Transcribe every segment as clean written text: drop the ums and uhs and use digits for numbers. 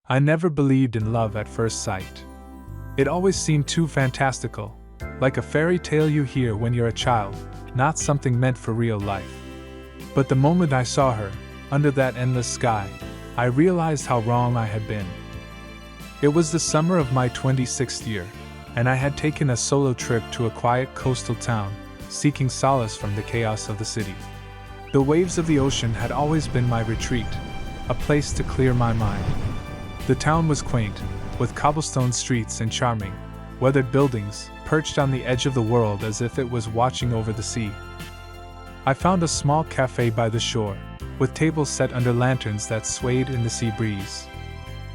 I never believed in love at first sight. It always seemed too fantastical, like a fairy tale you hear when you're a child, not something meant for real life. But the moment I saw her, under that endless sky, I realized how wrong I had been. It was the summer of my 26th year, and I had taken a solo trip to a quiet coastal town, seeking solace from the chaos of the city. The waves of the ocean had always been my retreat, a place to clear my mind. The town was quaint, with cobblestone streets and charming, weathered buildings, perched on the edge of the world as if it was watching over the sea. I found a small cafe by the shore, with tables set under lanterns that swayed in the sea breeze.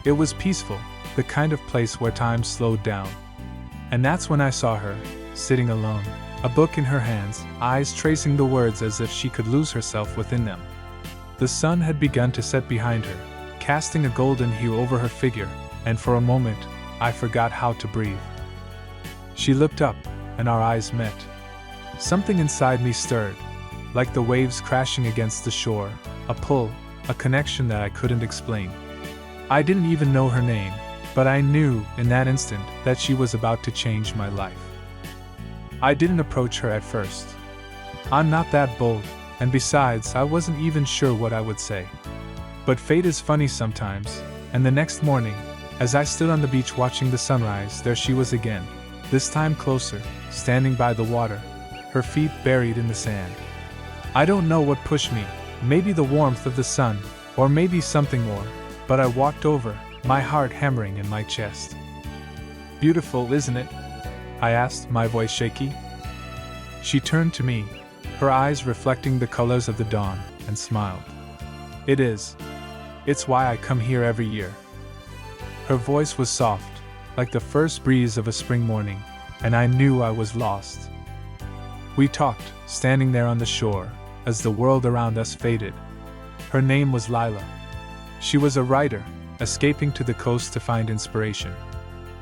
It was peaceful, the kind of place where time slowed down. And that's when I saw her, sitting alone, a book in her hands, eyes tracing the words as if she could lose herself within them. The sun had begun to set behind her, casting a golden hue over her figure, and for a moment, I forgot how to breathe. She looked up, and our eyes met. Something inside me stirred, like the waves crashing against the shore, a pull, a connection that I couldn't explain. I didn't even know her name, but I knew in that instant that she was about to change my life. I didn't approach her at first. I'm not that bold, and besides, I wasn't even sure what I would say. But fate is funny sometimes, and the next morning, as I stood on the beach watching the sunrise, there she was again, this time closer, standing by the water, her feet buried in the sand. I don't know what pushed me, maybe the warmth of the sun, or maybe something more, but I walked over, my heart hammering in my chest. "Beautiful, isn't it?" I asked, my voice shaky. She turned to me, her eyes reflecting the colors of the dawn, and smiled. "It is. It's why I come here every year." Her voice was soft, like the first breeze of a spring morning, and I knew I was lost. We talked, standing there on the shore, as the world around us faded. Her name was Lila. She was a writer, escaping to the coast to find inspiration.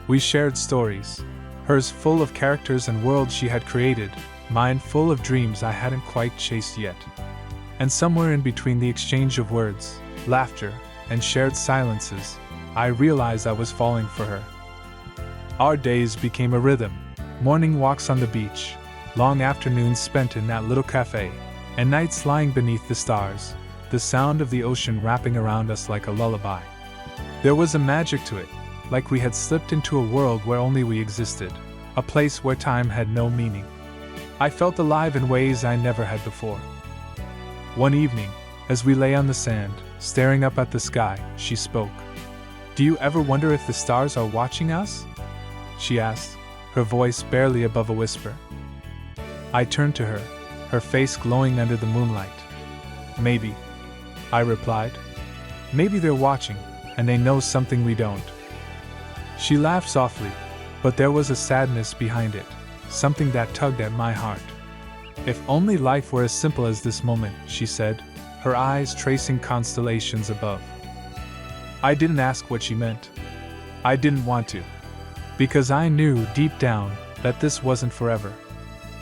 We shared stories, hers full of characters and worlds she had created, mine full of dreams I hadn't quite chased yet. And somewhere in between the exchange of words, laughter, and shared silences, I realized I was falling for her. Our days became a rhythm, morning walks on the beach, long afternoons spent in that little cafe, and nights lying beneath the stars, the sound of the ocean wrapping around us like a lullaby. There was a magic to it, like we had slipped into a world where only we existed, a place where time had no meaning. I felt alive in ways I never had before. One evening, as we lay on the sand, staring up at the sky, she spoke. "Do you ever wonder if the stars are watching us?" she asked, her voice barely above a whisper. I turned to her, her face glowing under the moonlight. "Maybe," I replied. "Maybe they're watching, and they know something we don't." She laughed softly, but there was a sadness behind it, something that tugged at my heart. "If only life were as simple as this moment," she said, her eyes tracing constellations above. I didn't ask what she meant. I didn't want to. Because I knew deep down that this wasn't forever.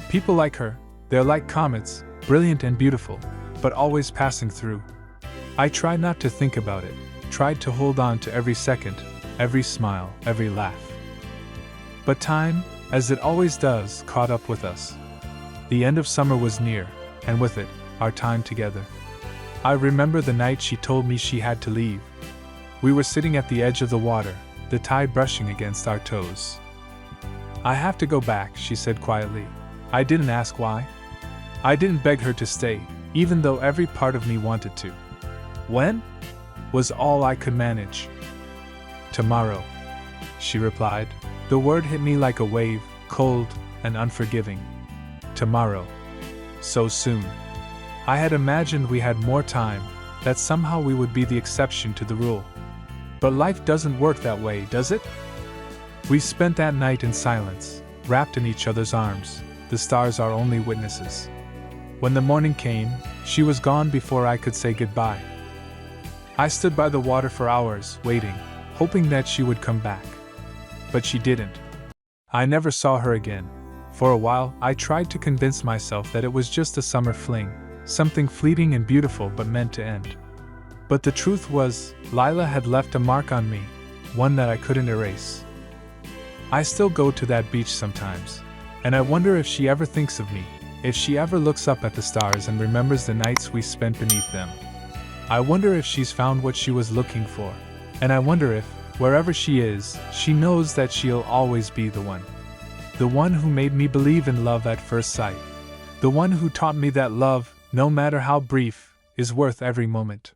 People like her, they're like comets, brilliant and beautiful, but always passing through. I tried not to think about it, tried to hold on to every second, every smile, every laugh. But time, as it always does, caught up with us. The end of summer was near, and with it, our time together. I remember the night she told me she had to leave. We were sitting at the edge of the water, the tide brushing against our toes. "I have to go back," she said quietly. I didn't ask why. I didn't beg her to stay, even though every part of me wanted to. "When?" was all I could manage. "Tomorrow," she replied. The word hit me like a wave, cold and unforgiving. Tomorrow. So soon. I had imagined we had more time, that somehow we would be the exception to the rule. But life doesn't work that way, does it? We spent that night in silence, wrapped in each other's arms, the stars our only witnesses. When the morning came, she was gone before I could say goodbye. I stood by the water for hours, waiting, hoping that she would come back. But she didn't. I never saw her again. For a while, I tried to convince myself that it was just a summer fling, something fleeting and beautiful but meant to end. But the truth was, Lila had left a mark on me, one that I couldn't erase. I still go to that beach sometimes, and I wonder if she ever thinks of me, if she ever looks up at the stars and remembers the nights we spent beneath them. I wonder if she's found what she was looking for, and I wonder if, wherever she is, she knows that she'll always be the one. The one who made me believe in love at first sight. The one who taught me that love, no matter how brief, is worth every moment.